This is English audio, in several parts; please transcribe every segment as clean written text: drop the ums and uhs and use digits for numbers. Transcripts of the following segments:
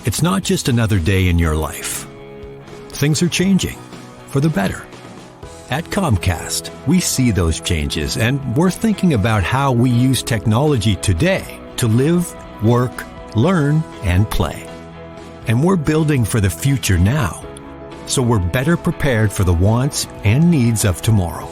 It's not just another day in your life. Things are changing for the better. At Comcast, we see those changes, and we're thinking about how we use technology today to live, work, learn, and play. And we're building for the future now, so we're better prepared for the wants and needs of tomorrow.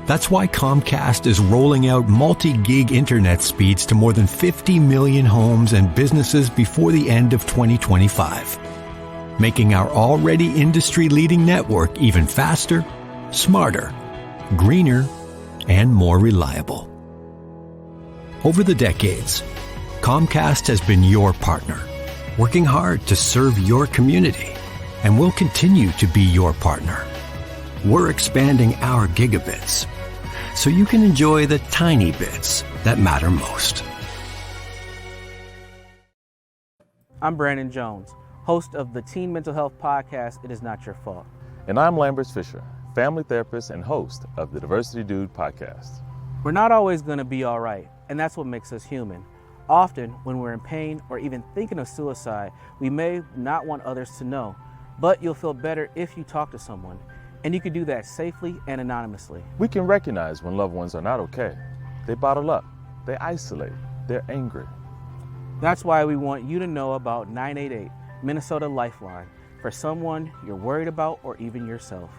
That's why Comcast is rolling out multi-gig internet speeds to more than 50 million homes and businesses before the end of 2025, making our already industry-leading network even faster, smarter, greener, and more reliable. Over the decades, Comcast has been your partner, working hard to serve your community, and will continue to be your partner. We're expanding our gigabits so you can enjoy the tiny bits that matter most. I'm Brandon Jones, host of the Teen Mental Health Podcast, It Is Not Your Fault. And I'm Lambert Fisher, family therapist and host of the Diversity Dude podcast. We're not always going to be all right, and that's what makes us human. Often, when we're in pain or even thinking of suicide, we may not want others to know, but you'll feel better if you talk to someone, and you can do that safely and anonymously. We can recognize when loved ones are not okay. They bottle up, they isolate, they're angry. That's why we want you to know about 988 Minnesota Lifeline for someone you're worried about or even yourself.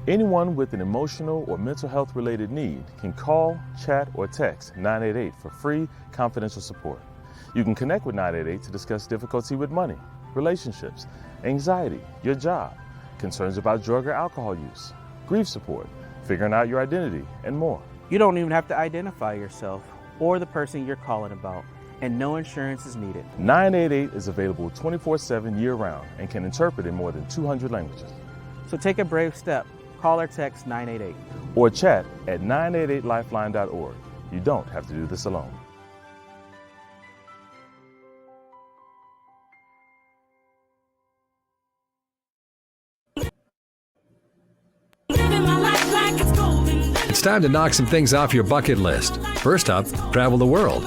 Anyone with an emotional or mental health related need can call, chat, or text 988 for free, confidential support. You can connect with 988 to discuss difficulty with money, relationships, anxiety, your job, concerns about drug or alcohol use, grief support, figuring out your identity, and more. You don't even have to identify yourself or the person you're calling about, and no insurance is needed. 988 is available 24/7 year-round and can interpret in more than 200 languages. So take a brave step. Call or text 988. Or chat at 988lifeline.org. You don't have to do this alone. It's time to knock some things off your bucket list. First up, travel the world.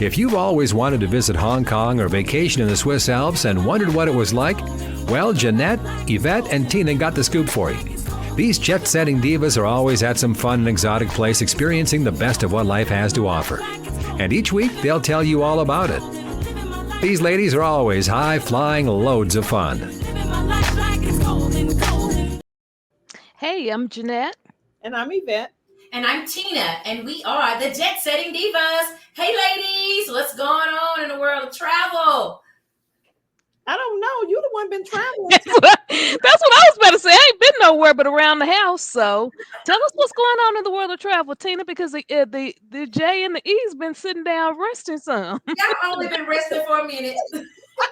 If you've always wanted to visit Hong Kong or vacation in the Swiss Alps and wondered what it was like, well, Jeanette, Yvette, and Tina got the scoop for you. These jet-setting divas are always at some fun and exotic place experiencing the best of what life has to offer. And each week, they'll tell you all about it. These ladies are always high-flying loads of fun. Hey, I'm Jeanette. And I'm Yvette. And I'm Tina, and we are the Jet Setting Divas. Hey, ladies, what's going on in the world of travel? I don't know. You the one been traveling. That's what I was about to say. I ain't been nowhere but around the house. So tell us what's going on in the world of travel, Tina, because the J and the E's been sitting down resting some. Y'all only been resting for a minute. We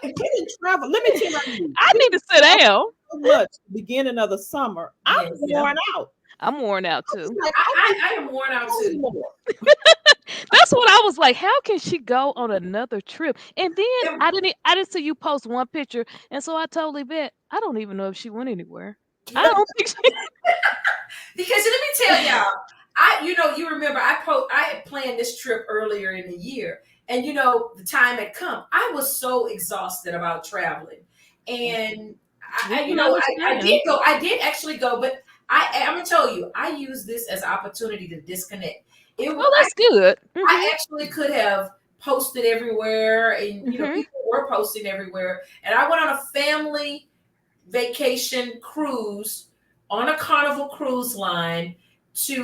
didn't travel. Let me tell you. I need to sit down. So much beginning of the summer. I'm worn out. I'm worn out too. I am worn out too. That's what I was like. How can she go on another trip? And then I didn't see you post one picture, and so I totally bet I don't even know if she went anywhere. I don't think she. Because let me tell y'all, you remember I had planned this trip earlier in the year, and the time had come. I was so exhausted about traveling, and I did go. I did actually go, but I'm gonna tell you, I use this as an opportunity to disconnect. That's good. Mm-hmm. I actually could have posted everywhere, and people were posting everywhere. And I went on a family vacation cruise on a Carnival cruise line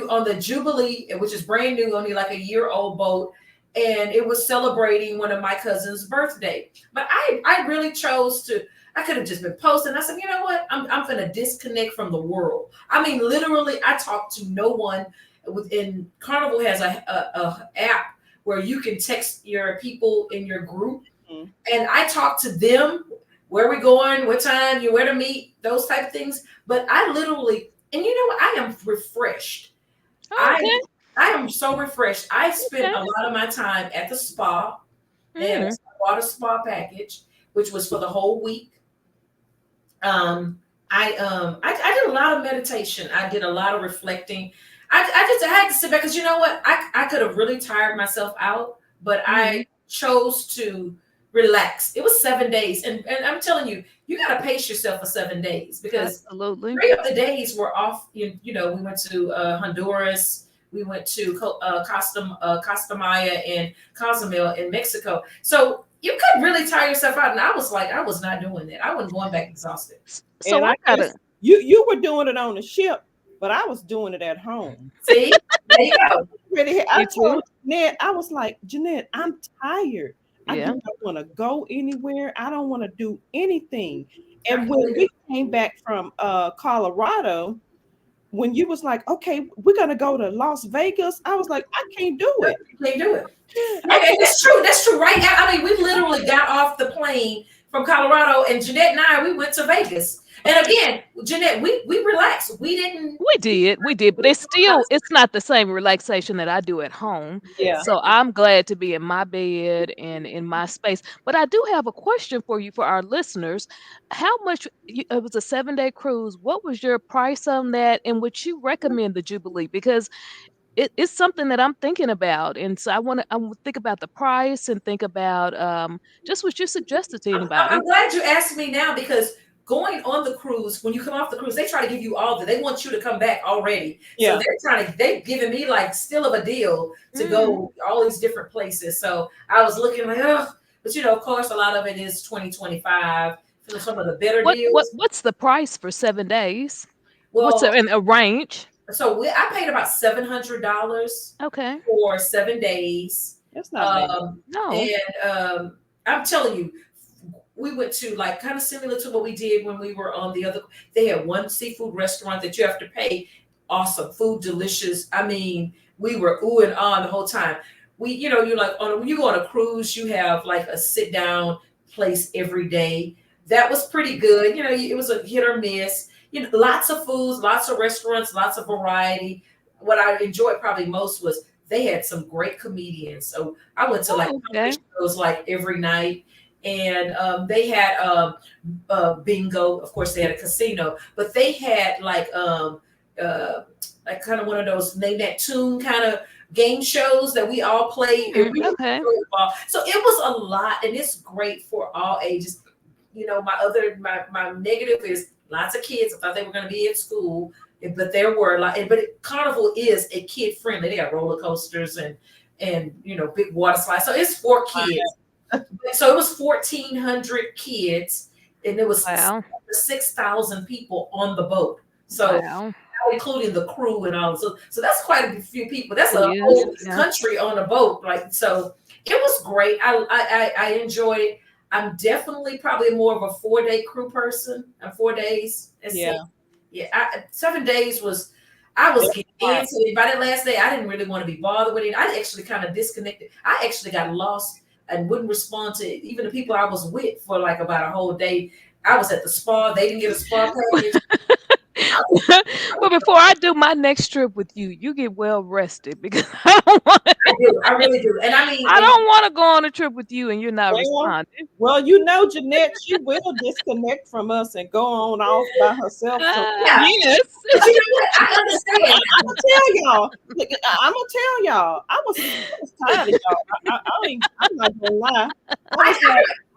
on the Jubilee, which is brand new, only like a year-old boat, and it was celebrating one of my cousin's birthday. But I really chose to. I could have just been posting. I said, you know what? I'm going to disconnect from the world. I mean, literally, I talked to no one. Within Carnival has a app where you can text your people in your group, and I talk to them. Where we going? What time? Where to meet? Those type of things. But I literally, and you know what? I am refreshed. I am so refreshed. I spent a lot of my time at the spa. And I bought a spa package, which was for the whole week. I did a lot of meditation. I did a lot of reflecting. I had to sit back because you know what? I could have really tired myself out, but I chose to relax. It was 7 days. And I'm telling you, you got to pace yourself for 7 days because Absolutely. 3 of the days were off. We went to Honduras. We went to Costa Maya and Cozumel in Mexico. So you could really tire yourself out. And I was like, I was not doing that. I wasn't going back exhausted. So And I gotta. you were doing it on the ship, but I was doing it at home. See, there you go. I told Jeanette, I was like, Jeanette, I'm tired. I Yeah. do not want to go anywhere. I don't want to do anything. And when we came back from Colorado, when you was like, okay, we're gonna go to Las Vegas, I was like, I can't do it. You can't do it. Okay, that's true. That's true. Right now, I mean, we literally got off the plane from Colorado, and Jeanette and I, we went to Vegas. And again, Jeanette, we relaxed. We did, but it's not the same relaxation that I do at home. Yeah. So I'm glad to be in my bed and in my space. But I do have a question for you, for our listeners. How much, it was a 7-day cruise. What was your price on that? And would you recommend the Jubilee? Because it's something that I'm thinking about. And so I want to think about the price and think about just what you suggested to anybody. I'm glad you asked me now because going on the cruise, when you come off the cruise, they try to give you they want you to come back already. Yeah. So they're giving me like still of a deal to go all these different places. So I was looking like, but of course, a lot of it is 2025. Some of the better deals. What's the price for 7 days? Well, what's in a range? So I paid about $700 Okay. for 7 days. That's not bad. No. And I'm telling you, we went to like kind of similar to what we did when we were on the other. They had one seafood restaurant that you have to pay. Awesome food, delicious. I mean, we were ooh and ah the whole time. You're like when you go on a cruise, you have like a sit down place every day. That was pretty good. It was a hit or miss. Lots of foods, lots of restaurants, lots of variety. What I enjoyed probably most was they had some great comedians. So I went to shows like every night. And they had bingo. Of course, they had a casino, but they had like kind of one of those name that tune kind of game shows that we all play. Okay. So it was a lot, and it's great for all ages. My negative is lots of kids. I thought they were going to be at school, but there were Carnival is a kid friendly. They got roller coasters and big water slides. So it's for kids. So it was 1,400 kids, and there was 6,000 people on the boat. So including the crew and all. So that's quite a few people. That's a whole country on a boat. Like, so it was great. I enjoyed it. I'm definitely probably more of a 4-day crew person. 4 days. 7 days was. I was getting into it. By that last day, I didn't really want to be bothered with it. I actually kind of disconnected. I actually got lost and wouldn't respond to even the people I was with for like about a whole day. I was at the spa. They didn't get a spa package. Well, before I do my next trip with you, you get well rested because I don't want to. I really do. And I mean, I don't want to go on a trip with you and you're not responding. Well, Jeanette, she will disconnect from us and go on off by herself. Yes. But you know what? I understand. I'm gonna tell y'all. I was tired of y'all. I'm not gonna lie.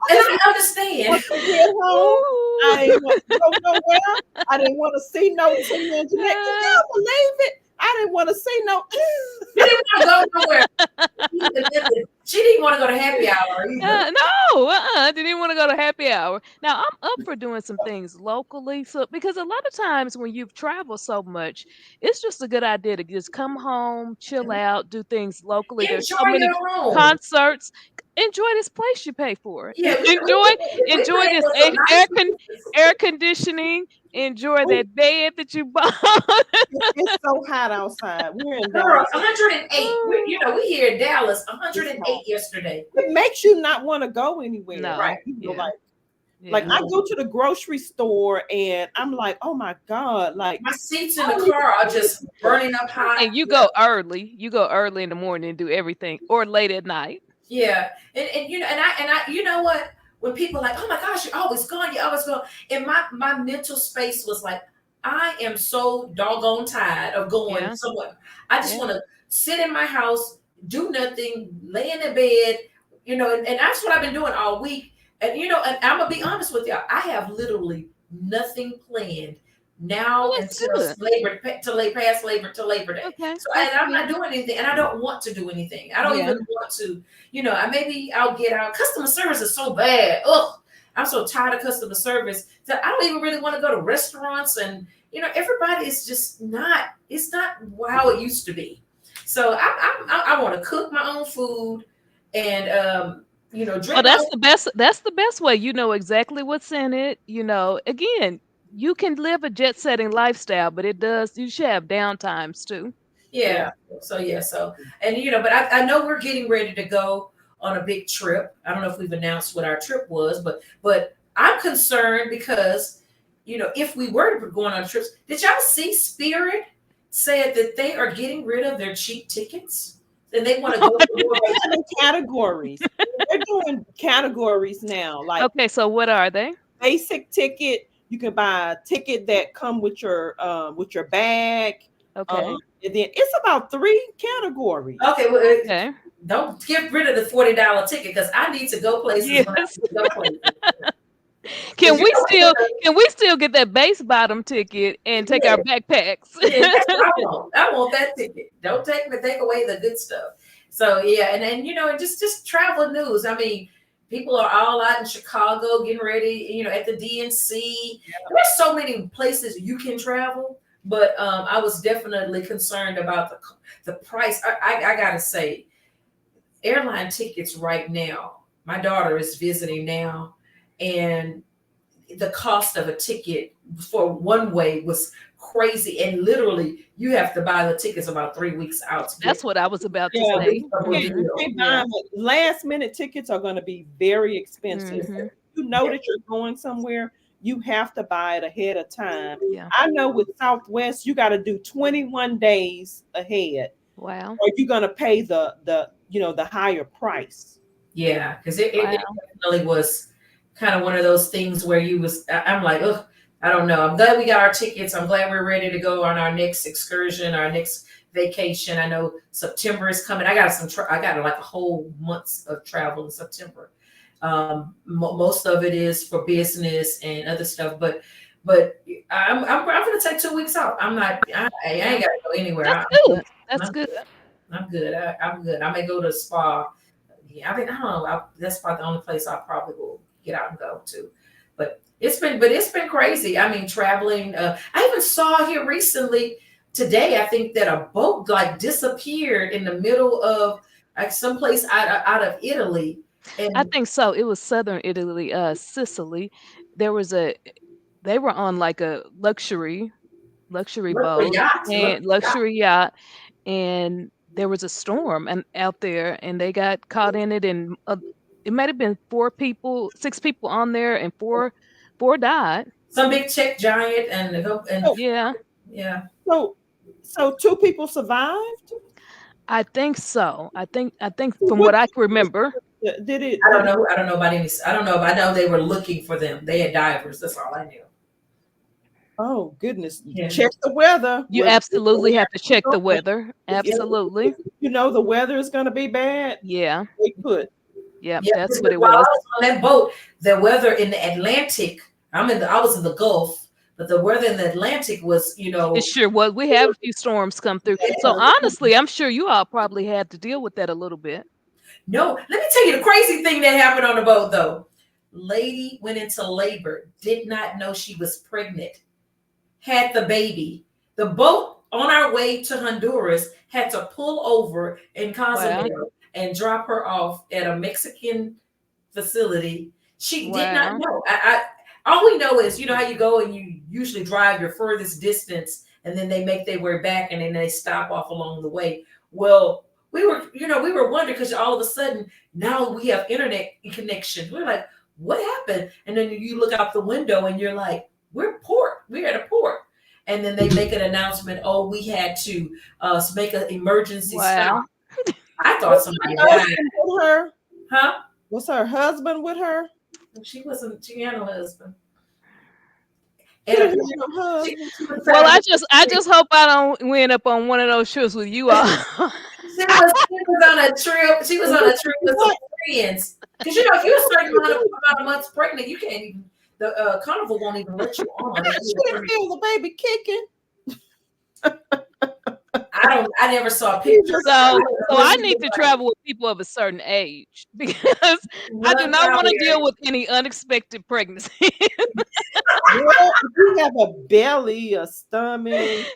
And I understand. I didn't want to go nowhere. I didn't want to see no Tina and Jeanette. Can y'all believe it? I didn't want to see no. She didn't want to go nowhere. She didn't want to go to happy hour either. No, didn't want to go to happy hour. Now I'm up for doing some things locally, so because a lot of times when you've traveled so much, it's just a good idea to just come home, chill out, do things locally. There's so many concerts. Enjoy this place you pay for. Yeah, enjoy this air conditioning. Enjoy that bed that you bought. It's so hot outside. We're in Dallas. 108. We here in Dallas. 108 yesterday. It makes you not want to go anywhere, no. right? Like I go to the grocery store and I'm like, oh my God, like my seats in the car are just burning up hot. And you go early. You go early in the morning and do everything, or late at night. Yeah, and I you know what? When people are like, oh my gosh, you're always gone, and my mental space was like, I am so doggone tired of going somewhere. I just want to sit in my house, do nothing, lay in the bed, and that's what I've been doing all week. And and I'm gonna be honest with y'all, I have literally nothing planned now Oh, that's until good. past Labor to Labor Day. Okay. So and I'm not doing anything, and I don't want to do anything. I don't Yeah. even want to, maybe I'll get out. Customer service is so bad. Ugh, I'm so tired of customer service that I don't even really want to go to restaurants, and everybody is just not. It's not how it used to be. So I want to cook my own food and drink. Well, that's the best. That's the best way. You know exactly what's in it. Again, you can live a jet setting lifestyle, but you should have downtimes too. Yeah. So and but I know we're getting ready to go on a big trip. I don't know if we've announced what our trip was, but I'm concerned because if we were to be going on trips, did y'all see Spirit said that they are getting rid of their cheap tickets and they want to go to categories. They're doing categories now. Like, okay, so what are they? Basic ticket. You can buy a ticket that come with your bag. Okay. And then it's about 3 categories. Okay. Well, Okay. don't get rid of the $40 ticket because I need to go places. Yes. When I need to go places. Can we still get that base bottom ticket and take our backpacks? Yeah, that's what I want that ticket. Don't take away the good stuff. So yeah, and then just travel news. I mean, people are all out in Chicago getting ready, at the DNC. There's so many places you can travel, but I was definitely concerned about the price. I gotta say, airline tickets right now. My daughter is visiting now, and the cost of a ticket for one way was crazy, and literally you have to buy the tickets about 3 weeks out. That's what I was about to say. Last minute tickets are going to be very expensive. Mm-hmm. If you know that you're going somewhere, you have to buy it ahead of time. Yeah. I know with Southwest, you got to do 21 days ahead. Wow. Or you're going to pay the higher price. Yeah, because it definitely was kind of one of those things where I'm like, ugh, I don't know. I'm glad we got our tickets. I'm glad we're ready to go on our next excursion, our next vacation. I know September is coming. I got like a whole month of travel in September. Most of it is for business and other stuff, but I'm going to take 2 weeks off. I ain't got to go anywhere. That's good. I'm good. I'm good. I may go to a spa. Yeah, I don't know. That's probably the only place I probably will get out and go to. But it's been crazy. I mean, traveling. I even saw here recently today. I think that a boat like disappeared in the middle of like someplace out of Italy. And I think so. It was southern Italy, Sicily. They were on like a luxury boat and luxury yacht, and there was a storm out there, and they got caught in it, and it might have been 6 people on there, and four died. Some big tech giant, and yeah. So 2 people survived. I think so. I think from what I can remember. Did it? I don't know. I don't know about any. I don't know. I know they were looking for them. They had divers. That's all I knew. Oh goodness! Yeah. Check the weather. You absolutely have to check the weather. Absolutely. The weather is going to be bad. Yeah. They could. Yeah, that's what it While was. I was on that boat, the weather in the Atlantic. I was in the Gulf, but the weather in the Atlantic was, It sure was. We have a few storms come through. So honestly, I'm sure you all probably had to deal with that a little bit. No, let me tell you the crazy thing that happened on the boat though. Lady went into labor, did not know she was pregnant, had the baby. The boat on our way to Honduras had to pull over in Cozumel and drop her off at a Mexican facility. She did not know. All we know is, how you go and you usually drive your furthest distance and then they make their way back and then they stop off along the way. Well, we were wondering because all of a sudden now we have internet connection. We're like, what happened? And then you look out the window and you're like, we're at a port. And then they make an announcement. Oh, we had to make an emergency stop. I thought somebody died. With her? Huh? Was her husband with her? She wasn't. She had no husband. Well, I just hope I don't end up on one of those trips with you all. She was on a trip. She was on a trip with some experience. Because if you're a certain amount of months pregnant, you can't even. The carnival won't even let you on. She didn't feel the baby kicking. I never saw pictures. So I need to travel with people of a certain age because I do not want to deal with any unexpected pregnancy. Well, if you have a belly, a stomach,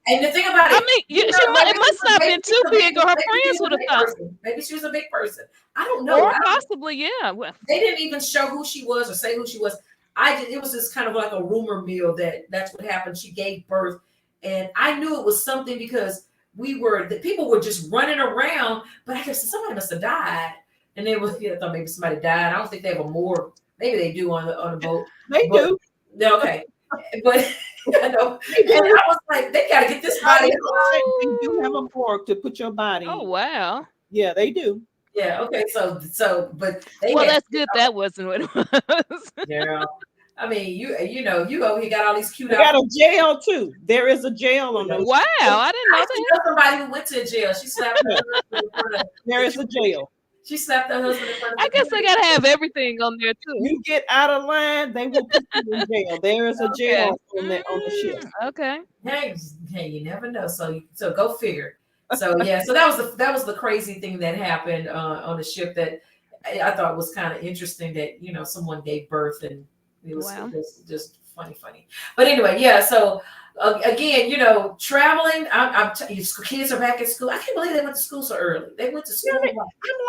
and the thing about it, it must not have been too big, or her friends would have thought. Maybe she was a big person. I don't know. Or possibly, yeah. Well, they didn't even show who she was or say who she was. It was just kind of like a rumor mill that's what happened. She gave birth, and I knew it was something because the people were just running around, but I guess somebody must have died, and they were. I thought maybe somebody died. I don't think they have a morgue. Maybe they do on the boat. They do. Okay, but and I was like, they got to get this body. They do have a morgue to put your body. Oh wow. Yeah, they do. Yeah. Okay. So, but that's good. That wasn't what it was. Yeah. I mean, you over here got all these cute. They got a jail too. There is a jail on those. Wow, I didn't know that. Somebody who went to a jail. She slapped her husband in front of. There is a jail. She slapped her husband in front of. I guess they gotta have everything on there too. You get out of line, they will put you in jail. There is a jail on the ship. Okay. Hey, you never know. So go figure. So yeah, so that was the crazy thing that happened on the ship that I thought was kind of interesting that someone gave birth and it was just funny. But anyway, yeah. So again, traveling. Kids are back at school. I can't believe they went to school so early. They went to school. I'm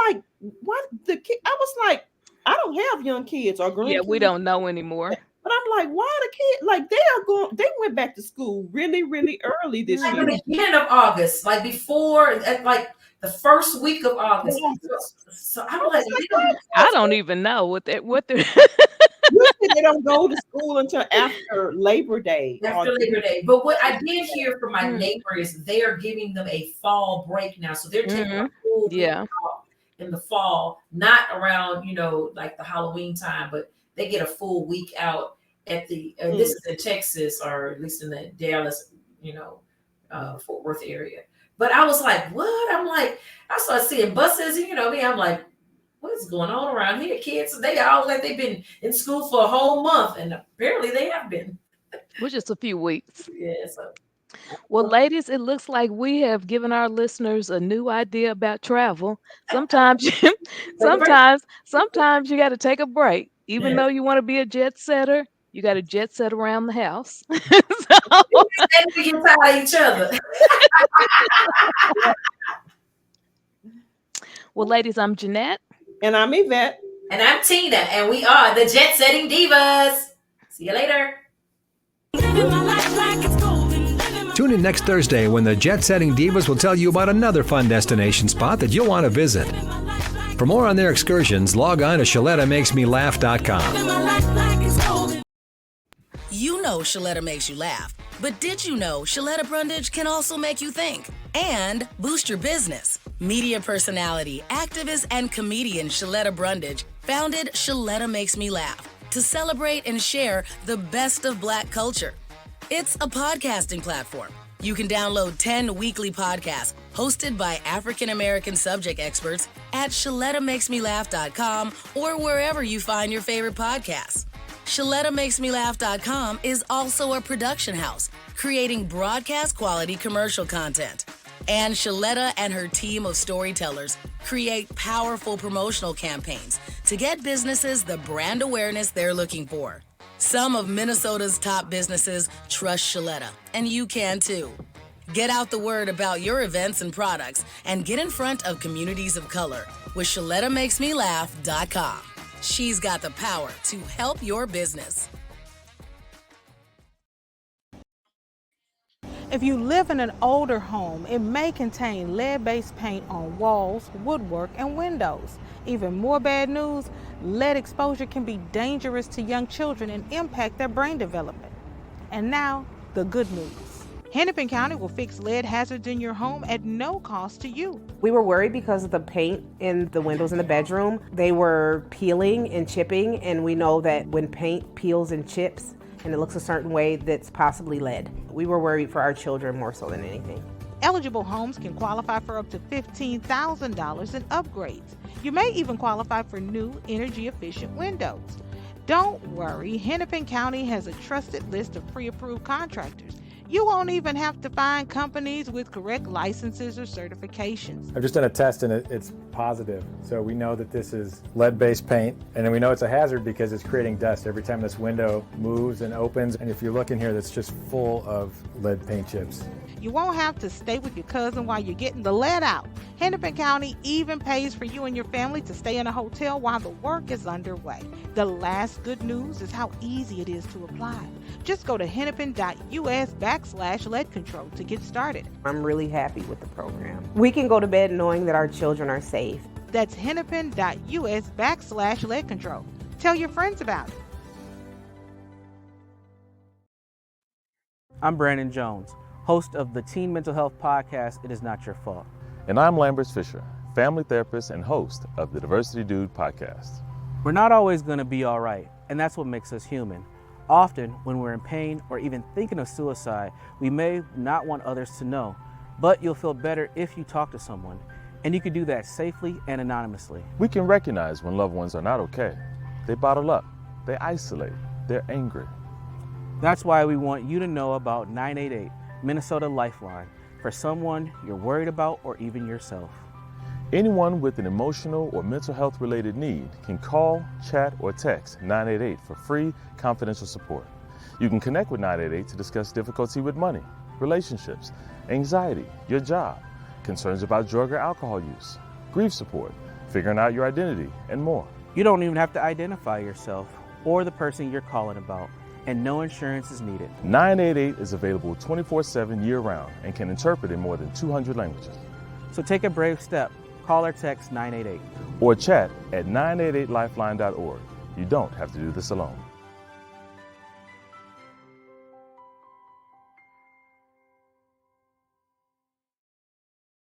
like, what? The kid? I was like, I don't have young kids or grandkids. Yeah, we don't know anymore. But I'm like, why the kid? Like they went back to school really, really early this year. At the beginning of August, like before, like the first week of August. So I'm like, I don't even know what they're. Usually they don't go to school until after Labor Day. But what I did hear from my neighbor is they are giving them a fall break now, so they're taking a full week off in the fall, not around like the Halloween time, but they get a full week out at the. This is in Texas, or at least in the Dallas, Fort Worth area. But I was like, what? I'm like, I started seeing buses, and I'm like, what is going on around here? Kids, they all like they've been in school for a whole month, and apparently they have been. Which is a few weeks. Yeah. So. Well, ladies, it looks like we have given our listeners a new idea about travel. Sometimes you got to take a break, even though you want to be a jet setter. You got to jet set around the house. We get tired of each other. Well, ladies, I'm Jeanette. And I'm Yvette. And I'm Tina. And we are the Jet Setting Divas. See you later. Tune in next Thursday when the Jet Setting Divas will tell you about another fun destination spot that you'll want to visit. For more on their excursions, log on to ShalettaMakesMeLaugh.com. You know Shaletta makes you laugh, but did you know Shaletta Brundage can also make you think and boost your business? Media personality, activist, and comedian Shaletta Brundage founded Shaletta Makes Me Laugh to celebrate and share the best of Black culture. It's a podcasting platform. You can download 10 weekly podcasts hosted by African American subject experts at ShalettaMakesMeLaugh.com or wherever you find your favorite podcasts. ShalettaMakesMeLaugh.com is also a production house, creating broadcast quality commercial content. And Shaletta and her team of storytellers create powerful promotional campaigns to get businesses the brand awareness they're looking for. Some of Minnesota's top businesses trust Shaletta, and you can too. Get out the word about your events and products and get in front of communities of color with ShalettaMakesMeLaugh.com. She's got the power to help your business. If you live in an older home, it may contain lead-based paint on walls, woodwork, and windows. Even more bad news, lead exposure can be dangerous to young children and impact their brain development. And now, the good news. Hennepin County will fix lead hazards in your home at no cost to you. We were worried because of the paint in the windows in the bedroom. They were peeling and chipping, and we know that when paint peels and chips and it looks a certain way, that's possibly lead. We were worried for our children more so than anything. Eligible homes can qualify for up to $15,000 in upgrades. You may even qualify for new energy-efficient windows. Don't worry, Hennepin County has a trusted list of pre-approved contractors. You won't even have to find companies with correct licenses or certifications. I've just done a test and it's positive. So we know that this is lead-based paint, and then we know it's a hazard because it's creating dust every time this window moves and opens. And if you look in here, that's just full of lead paint chips. You won't have to stay with your cousin while you're getting the lead out. Hennepin County even pays for you and your family to stay in a hotel while the work is underway. The last good news is how easy it is to apply. Just go to hennepin.us/lead control to get started. I'm really happy with the program. We can go to bed knowing that our children are safe. That's hennepin.us/lead control. Tell your friends about it. I'm Brandon Jones, host of the Teen Mental Health podcast, It Is Not Your Fault. And I'm Lambert Fisher, family therapist and host of the Diversity Dude podcast. We're not always going to be all right, and that's what makes us human. Often, when we're in pain or even thinking of suicide, we may not want others to know, but you'll feel better if you talk to someone, and you can do that safely and anonymously. We can recognize when loved ones are not okay. They bottle up, they isolate, they're angry. That's why we want you to know about 988 Minnesota Lifeline for someone you're worried about or even yourself. Anyone with an emotional or mental health related need can call, chat, or text 988 for free, confidential support. You can connect with 988 to discuss difficulty with money, relationships, anxiety, your job, concerns about drug or alcohol use, grief support, figuring out your identity, and more. You don't even have to identify yourself or the person you're calling about, and no insurance is needed. 988 is available 24/7 year-round and can interpret in more than 200 languages. So take a brave step. Call or text 988. Or chat at 988lifeline.org. You don't have to do this alone.